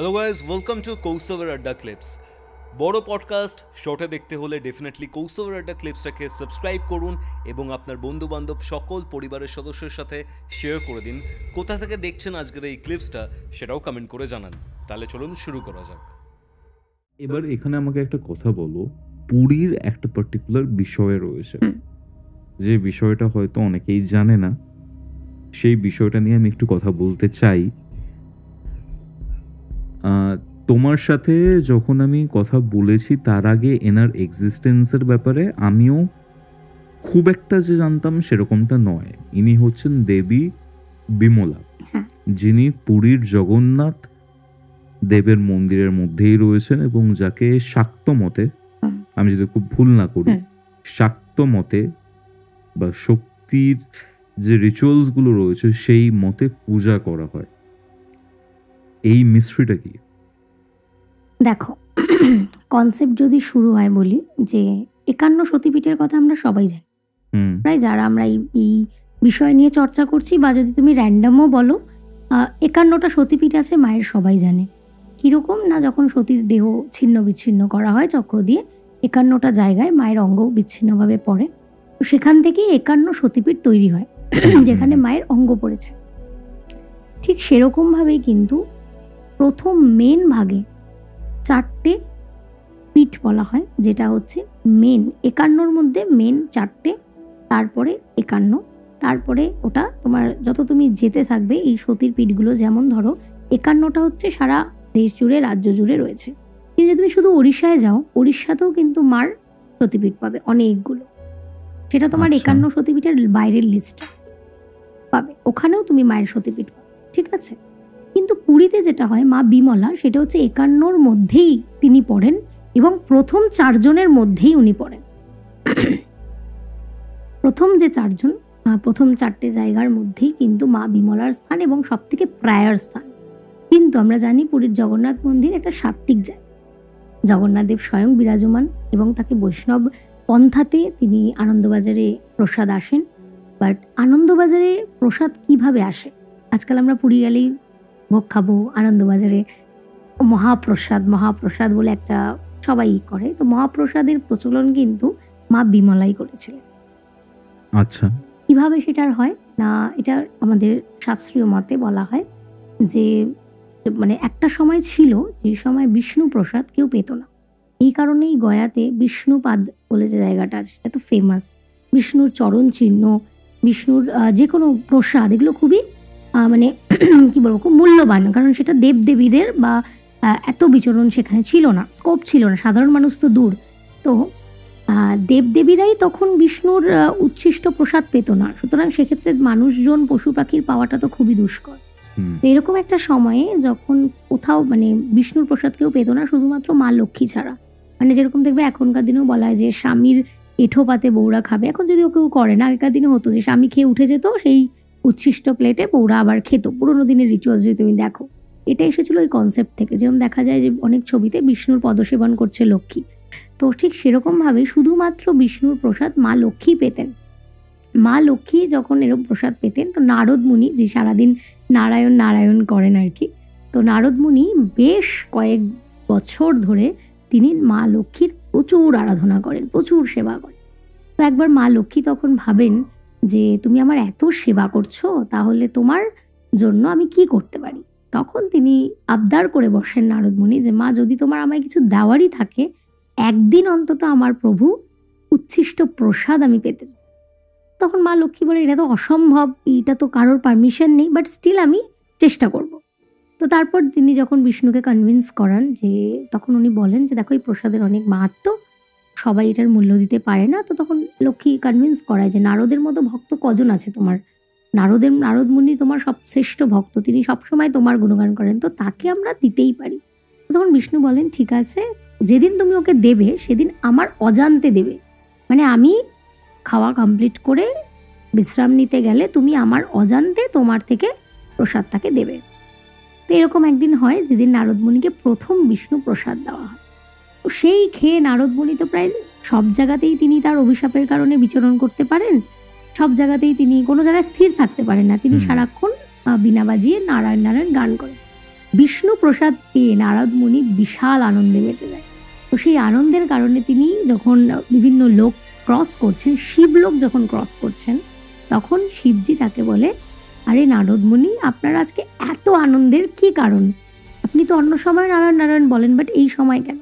Hello guys, welcome to কৌস্তবের আড্ডা clips. বড় podcast শর্টে দেখতে হলে ডেফিনেটলি কৌস্তবের আড্ডা ক্লিপসটাকে সাবস্ক্রাইব করুন এবং আপনার বন্ধুবান্ধব সকল পরিবারের সদস্যের সাথে শেয়ার করে দিন। কোথা থেকে দেখছেন আজকের এই ক্লিপসটা সেটাও কমেন্ট করে জানান। তাহলে চলুন শুরু করা যাক। এবার এখানে আমাকে একটা কথা বলো, পুরীর একটা পার্টিকুলার বিষয় রয়েছে, যে বিষয়টা হয়তো অনেকেই জানে না। সেই বিষয়টা নিয়ে আমি একটু কথা বলতে চাই। তোমার সাথে যখন আমি কথা বলেছি তার আগে এনার এক্সিস্টেন্সের ব্যাপারে আমিও খুব একটা যে জানতাম সেরকমটা নয়। ইনি হচ্ছেন দেবী বিমলা, যিনি পুরীর জগন্নাথ দেবের মন্দিরের মধ্যেই রয়েছেন এবং যাকে শাক্ত মতে, আমি যদি খুব ভুল না করি, শাক্ত মতে বা শক্তির যে রিচুয়ালস গুলো রয়েছে সেই মতে পূজা করা হয়। এই মিস্ট্রিটা কি? দেখো, কনসেপ্ট যদি শুরু হয় বলি যে 51 সতীপীঠের কথা আমরা সবাই জানি, প্রায় যারা আমরা এই বিষয় নিয়ে চর্চা করছি, বা যদি তুমি র্যান্ডামও বলো 51টা সতীপীঠ আছে মায়ের, সবাই জানে। কীরকম না, যখন সতীর দেহ ছিন্ন বিচ্ছিন্ন করা হয় চক্র দিয়ে, 51টা জায়গায় মায়ের অঙ্গ বিচ্ছিন্নভাবে পড়ে, তো সেখান থেকেই 51 সতীপীঠ তৈরি হয় যেখানে মায়ের অঙ্গ পড়েছে। ঠিক সেরকমভাবেই কিন্তু প্রথম মেন ভাগে 4টে পীঠ বলা হয়, যেটা হচ্ছে মেন 51-র মধ্যে মেন 4টে, তারপরে 51, তারপরে ওটা তোমার যত তুমি যেতে থাকবে এই সতীর পীঠগুলো, যেমন ধরো 51টা হচ্ছে সারা দেশ জুড়ে, রাজ্য জুড়ে রয়েছে। কিন্তু যদি তুমি শুধু উড়িষ্যায় যাও, উড়িষ্যাতেও কিন্তু মার সতীপীঠ পাবে অনেকগুলো, সেটা তোমার 51 সতীপীঠের বাইরের লিস্ট পাবে, ওখানেও তুমি মায়ের সতীপীঠ পাবে, ঠিক আছে। কিন্তু পুরীতে যেটা হয় মা বিমলা, সেটা হচ্ছে 51-র মধ্যেই তিনি পড়েন এবং প্রথম 4 জনের মধ্যেই উনি পড়েন। প্রথম যে 4 জন, প্রথম 4টে জায়গার মধ্যেই কিন্তু মা বিমলার স্থান এবং সব থেকে প্রায়র স্থান। কিন্তু আমরা জানি পুরীর জগন্নাথ মন্দির একটা সাত্ত্বিক জায়গা, জগন্নাথ দেব স্বয়ং বিরাজমান এবং তাকে বৈষ্ণব পন্থাতে তিনি আনন্দবাজারে প্রসাদ আসেন। বাট আনন্দবাজারে প্রসাদ কিভাবে আসে? আজকাল আমরা পুরী গেলেই ভোগ খাবো, আনন্দবাজারে মহাপ্রসাদ বলে একটা সবাই করে, তো মহাপ্রসাদের প্রচলন কিন্তু মা বিমলাই করেছিলেন। আচ্ছা, কিভাবে সেটার হয় না, এটা আমাদের শাস্ত্রীয় মতে বলা হয় যে মানে একটা সময় ছিল যে সময় বিষ্ণু প্রসাদ কেউ পেত না। এই কারণেই গয়াতে বিষ্ণুপাদ বলে যে জায়গাটা আছে সেটা তো ফেমাস। বিষ্ণুর চরণ চিহ্ন, বিষ্ণুর যে কোনো প্রসাদ, এগুলো খুবই মানে কি বলবো, খুব মূল্যবান, কারণ সেটা দেবদেবীদের বা এত বিচরণ সেখানে ছিল না, স্কোপ ছিল না, সাধারণ মানুষ তো দূর। তো দেবদেবীরাই তখন বিষ্ণুর উচ্ছিষ্ট প্রসাদ পেত না, সুতরাং সেক্ষেত্রে মানুষজন পশু পাখির পাওয়াটা তো খুবই দুষ্কর। তো এরকম একটা সময়ে যখন কোথাও মানে বিষ্ণুর প্রসাদ কেউ পেত না, শুধুমাত্র মা লক্ষ্মী ছাড়া, মানে যেরকম দেখবে এখনকার দিনেও বলা হয় যে স্বামীর এঁঠো পাতে বৌরা খাবে, এখন যদিও কেউ করে না, আগেকার দিনে হতো যে স্বামী খেয়ে উঠে যেত, সেই উচ্ছিষ্ট প্লেটে বৌরা আবার খেত। পুরোনো দিনের রিচুয়ালস যদি তুমি দেখো, এটা এসেছিল ওই কনসেপ্ট থেকে। যেরকম দেখা যায় যে অনেক ছবিতে বিষ্ণুর পদসেবন করছে লক্ষ্মী, তো ঠিক সেরকমভাবে শুধুমাত্র বিষ্ণুর প্রসাদ মা লক্ষ্মী পেতেন। মা লক্ষ্মী যখন এরকম প্রসাদ পেতেন, তো নারদ মুনি, যে সারাদিন নারায়ণ করেন আর কি, তো নারদ মুনি বেশ কয়েক বছর ধরে তিনি মা লক্ষ্মীর প্রচুর আরাধনা করেন, প্রচুর সেবা করেন। তো একবার মা লক্ষ্মী তখন ভাবেন যে তুমি আমার এত সেবা করছো, তাহলে তোমার জন্য আমি কি করতে পারি। তখন তিনি আবদার করে বসেন নারদ মুনি যে মা, যদি তোমার আমায় কিছু দেওয়ারই থাকে, একদিন অন্তত আমার প্রভু উচ্ছিষ্ট প্রসাদ আমি পেতে চাই। তখন মা লক্ষ্মী বলে, এটা তো অসম্ভব, এটা তো কারোর পারমিশন নেই, বাট স্টিল আমি চেষ্টা করব। তো তারপর তিনি যখন বিষ্ণুকে কনভিন্স করান, যে তখন উনি বলেন যে দেখো এই প্রসাদের অনেক মাহাত্ম্য, সবাই এটার মূল্য দিতে পারে না। তো তখন লক্ষ্মী কনভিন্স করায় যে নারদের মতো ভক্ত কজন আছে তোমার, নারদ মুনি তোমার সব শ্রেষ্ঠ ভক্ত, তিনি সবসময় তোমার গুণগান করেন, তো তাকে আমরা দিতেই পারি। তখন বিষ্ণু বলেন, ঠিক আছে, যেদিন তুমি ওকে দেবে সেদিন আমার অজান্তে দেবে, মানে আমি খাওয়া কমপ্লিট করে বিশ্রাম নিতে গেলে তুমি আমার অজান্তে তোমার থেকে প্রসাদটাকে দেবে। তো এরকম একদিন হয় যেদিন নারদ মুনিকে প্রথম বিষ্ণু প্রসাদ দেওয়া হয়। তো সেই খেয়ে নারদ মুনি তো প্রায় সব জায়গাতেই তিনি তার অভিশাপের কারণে বিচরণ করতে পারেন, সব জায়গাতেই তিনি কোনো জায়গায় স্থির থাকতে পারেন না, তিনি সারাক্ষণ বীণা বাজিয়ে নারায়ণ গান করেন। বিষ্ণু প্রসাদ পেয়ে নারদ মুনি বিশাল আনন্দে মেতে যায়। তো সেই আনন্দের কারণে তিনি যখন বিভিন্ন লোক ক্রস করছেন, শিবলোক যখন ক্রস করছেন, তখন শিবজি তাকে বলে, আরে নারদ মুনি, আপনার আজকে এত আনন্দের কি কারণ? আপনি তো অন্য সময় নারায়ণ নারায়ণ বলেন, বাট এই সময় কেন?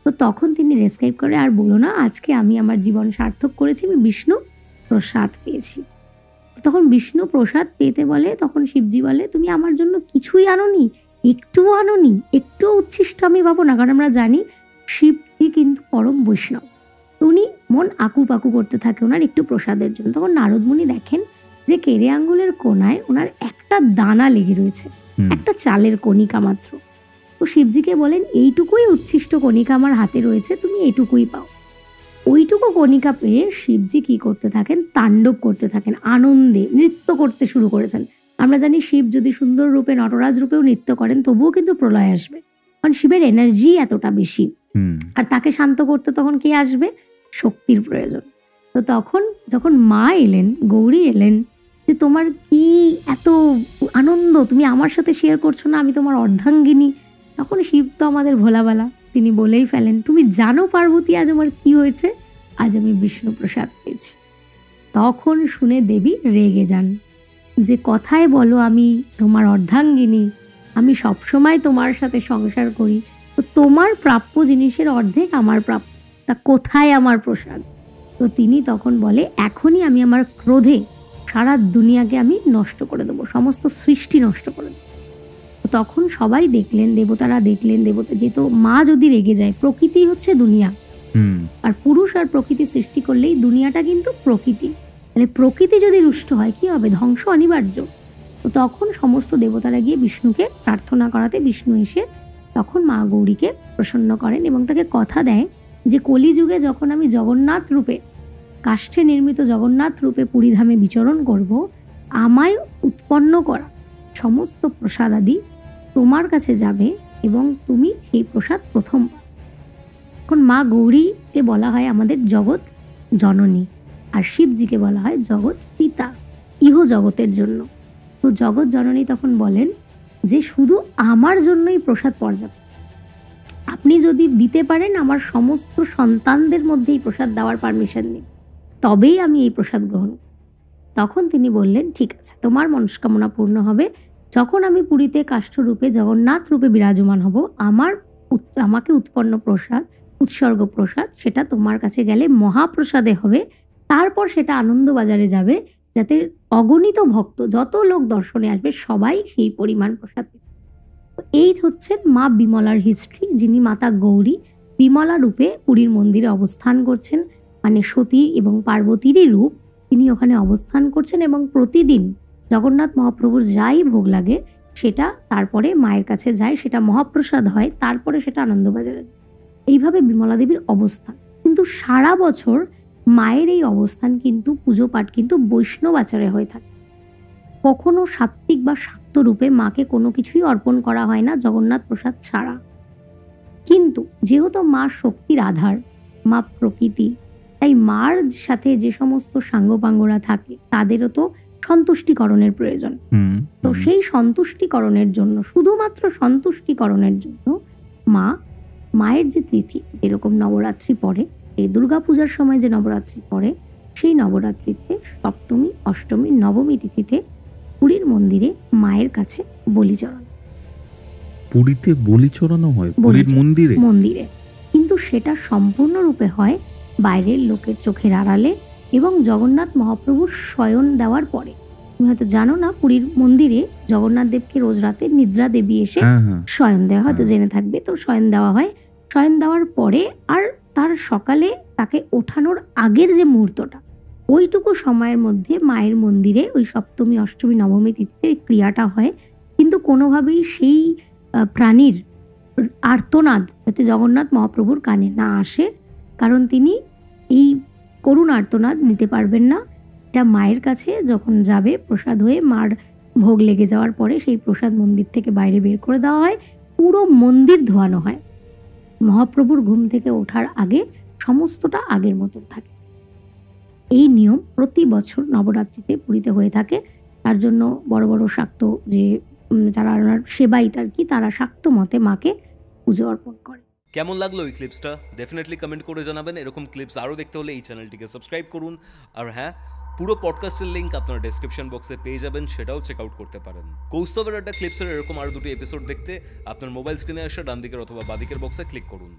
তো তখন তিনি রেসক্রাইব করে, আর বলো না, আজকে আমি আমার জীবন সার্থক করেছি, আমি বিষ্ণু প্রসাদ পেয়েছি। তো তখন বিষ্ণু প্রসাদ পেতে বলে, তখন শিবজি বলে, তুমি আমার জন্য কিছুই আনোনি, একটুও আনোনি, একটুও উচ্ছিষ্ট আমি পাবো না? কারণ আমরা জানি শিবজি কিন্তু পরম বৈষ্ণব। তো উনি মন আকুপাকু করতে থাকে ওনার একটু প্রসাদের জন্য। তখন নারদ মুনি দেখেন যে কেরে আঙ্গুলের কোনায় ওনার একটা দানা লেগে রয়েছে, একটা চালের কণিকা মাত্র। তো শিবজিকে বলেন, এইটুকুই উচ্ছিষ্ট কণিকা আমার হাতে রয়েছে, তুমি এইটুকুই পাও। ওইটুকু কণিকা পেয়ে শিবজি কি করতে থাকেন? তাণ্ডব করতে থাকেন, আনন্দে নৃত্য করতে শুরু করেছেন। আমরা জানি শিব যদি সুন্দর রূপে নটরাজ রূপেও নৃত্য করেন, তবুও কিন্তু প্রলয় আসবে, কারণ শিবের এনার্জি এতটা বেশি। আর তাকে শান্ত করতে তখন কে আসবে? শক্তির প্রয়োজন। তো তখন যখন মা এলেন, গৌরী এলেন, যে তোমার কি এত আনন্দ, তুমি আমার সাথে শেয়ার করছো না, আমি তোমার অর্ধাঙ্গিনী। তখন শিব তো আমাদের ভোলাবালা, তিনি বলেই ফেলেন, তুমি জানো পার্বতী আজ আমার কি হয়েছে? আজ আমি বিষ্ণু প্রসাদ পেয়েছি। তখন শুনে দেবী রেগে যান, যে কথায় বলো আমি তোমার অর্ধাঙ্গিনী, আমি সবসময় তোমার সাথে সংসার করি, তো তোমার প্রাপ্য জিনিসের অর্ধেক আমার প্রাপ্য, তা কোথায় আমার প্রসাদ? তো তিনি তখন বলে, এখনই আমি আমার ক্রোধে সারা দুনিয়াকে আমি নষ্ট করে দেবো, সমস্ত সৃষ্টি নষ্ট করে দেবো। তখন সবাই দেখলেন, দেবতারা দেখলেন, যেহেতু মা যদি রেগে যায়, প্রকৃতি হচ্ছে দুনিয়া, আর পুরুষ আর প্রকৃতি সৃষ্টি করলেই দুনিয়াটা কিন্তু প্রকৃতি, তাহলে প্রকৃতি যদি রুষ্ট হয় কি হবে? ধ্বংস অনিবার্য। তো তখন সমস্ত দেবতারা গিয়ে বিষ্ণুকে প্রার্থনা করাতে বিষ্ণু এসে তখন মা গৌরীকে প্রসন্ন করেন এবং তাকে কথা দেয় যে কলিযুগে যখন আমি জগন্নাথ রূপে, কাষ্ঠে নির্মিত জগন্নাথ রূপে পুরীধামে বিচরণ করব, আমায় উৎপন্ন করা সমস্ত প্রসাদাদি তোমার কাছে যাবে এবং তুমি সেই প্রসাদ প্রথম পাবে। এখন মা গৌরীকে বলা হয় আমাদের জগৎ জননী, আর শিবজিকে বলা হয় জগৎ পিতা, ইহ জগতের জন্য। তো জগৎ জননী তখন বলেন যে শুধু আমার জন্যই প্রসাদ পর্যাপ্ত, আপনি যদি দিতে পারেন আমার সমস্ত সন্তানদের মধ্যে এই প্রসাদ দেওয়ার পারমিশন দিন, তবেই আমি এই প্রসাদ গ্রহণ করব। তখন তিনি বললেন, ঠিক আছে, তোমার মনস্কামনা পূর্ণ হবে, যখন আমি পুরীতে কাষ্ঠরূপে জগন্নাথ রূপে বিরাজমান হব, আমাকে উৎপন্ন প্রসাদ, উৎসর্গ প্রসাদ, সেটা তোমার কাছে গেলে মহাপ্রসাদে হবে, তারপর সেটা আনন্দবাজারে যাবে, যাতে অগণিত ভক্ত, যত লোক দর্শনে আসবে সবাই সেই পরিমাণ প্রসাদ পাবে। এই হচ্ছেন মা বিমলার হিস্ট্রি, যিনি মাতা গৌরী বিমলা রূপে পুরীর মন্দিরে অবস্থান করছেন, মানে সতী এবং পার্বতীরই রূপ, তিনি ওখানে অবস্থান করছেন এবং প্রতিদিন জগন্নাথ মহাপ্রভুর যাই ভোগ লাগে সেটা তারপরে মায়ের কাছে যায়, সেটা মহাপ্রসাদ হয়, তারপরে সেটা আনন্দবাজারে যায়। এইভাবে বিমলা দেবীর অবস্থান। কিন্তু সারা বছর মায়ের এই অবস্থান কিন্তু পুজো পাঠ কিন্তু বৈষ্ণব আচারে হয়ে থাকে, কখনো সাত্ত্বিক বা শাক্ত রূপে মাকে কোনো কিছুই অর্পণ করা হয় না জগন্নাথ প্রসাদ ছাড়া। কিন্তু যেহেতু মা শক্তির আধার, মা প্রকৃতি, তাই মার সাথে যে সমস্ত সাঙ্গপাঙ্গরা থাকে তাদেরও তো সন্তুষ্টিকরণের প্রয়োজন। তো সেই সন্তুষ্টিকরণের জন্য, শুধুমাত্র সন্তুষ্টিকরণের জন্য মায়ের যে তিথি, যেরকম নবরাত্রি পড়ে, এই দুর্গাপূজার সময় যে নবরাত্রি পড়ে, সেই নবরাত্রিতে সপ্তমী, অষ্টমী, নবমী তিথিতে পুরীর মন্দিরে মায়ের কাছে বলিচরণ, পুরীতে বলি চড়ানো হয় পুরীর মন্দিরে, কিন্তু সেটা সম্পূর্ণরূপে হয় বাইরের লোকের চোখের আড়ালে এবং জগন্নাথ মহাপ্রভুর শয়ন দেওয়ার পরে। তুমি হয়তো জানো না, পুরীর মন্দিরে জগন্নাথ দেবকে রোজ রাতে নিদ্রা দেবী এসে শয়ন দেওয়া, হয়তো জেনে থাকবে। তো শয়ন দেওয়া হয়, শয়ন দেওয়ার পরে আর তার সকালে তাকে ওঠানোর আগের যে মুহূর্তটা, ওইটুকু সময়ের মধ্যে মায়ের মন্দিরে ওই সপ্তমী, অষ্টমী, নবমী তিথিতে ওই ক্রিয়াটা হয়। কিন্তু কোনোভাবেই সেই প্রাণীর আর্তনাদ যাতে জগন্নাথ মহাপ্রভুর কানে না আসে, কারণ তিনি এই করুণ আর্তনাদ নিতে পারবেন না। এটা মায়ের কাছে যখন যাবে প্রসাদ হয়ে, মার ভোগ লেগে যাওয়ার পরে সেই প্রসাদ মন্দির থেকে বাইরে বের করে দেওয়া হয়, পুরো মন্দির ধোয়ানো হয়। মহাপ্রভুর ঘুম থেকে ওঠার আগে সমস্তটা আগের মতন থাকে। এই নিয়ম প্রতি বছর নবরাত্রিতে পুরীতে হয়ে থাকে। তার জন্য বড় বড় শাক্ত যে যারা ওনার সেবায়িত আর কি, তারা শাক্ত মতে মাকে পুজো অর্পণ করে। কেমন লাগলো এই ক্লিপসটা ডেফিনেটলি কমেন্ট করে জানাবেন। এরকম ক্লিপস আরও দেখতে হলে এই চ্যানেলটিকে সাবস্ক্রাইব করুন। আর হ্যাঁ, পুরো পডকাস্টের লিঙ্ক আপনারা ডেসক্রিপশন বক্সে পেয়ে যাবেন, সেটাও চেক আউট করতে পারেন। কৌস্তবের আড্ডা ক্লিপসের এরকম আরও দুটি এপিসোড দেখতে আপনার মোবাইল স্ক্রিনে আসা ডান দিকের অথবা বাদিকের বক্সে ক্লিক করুন।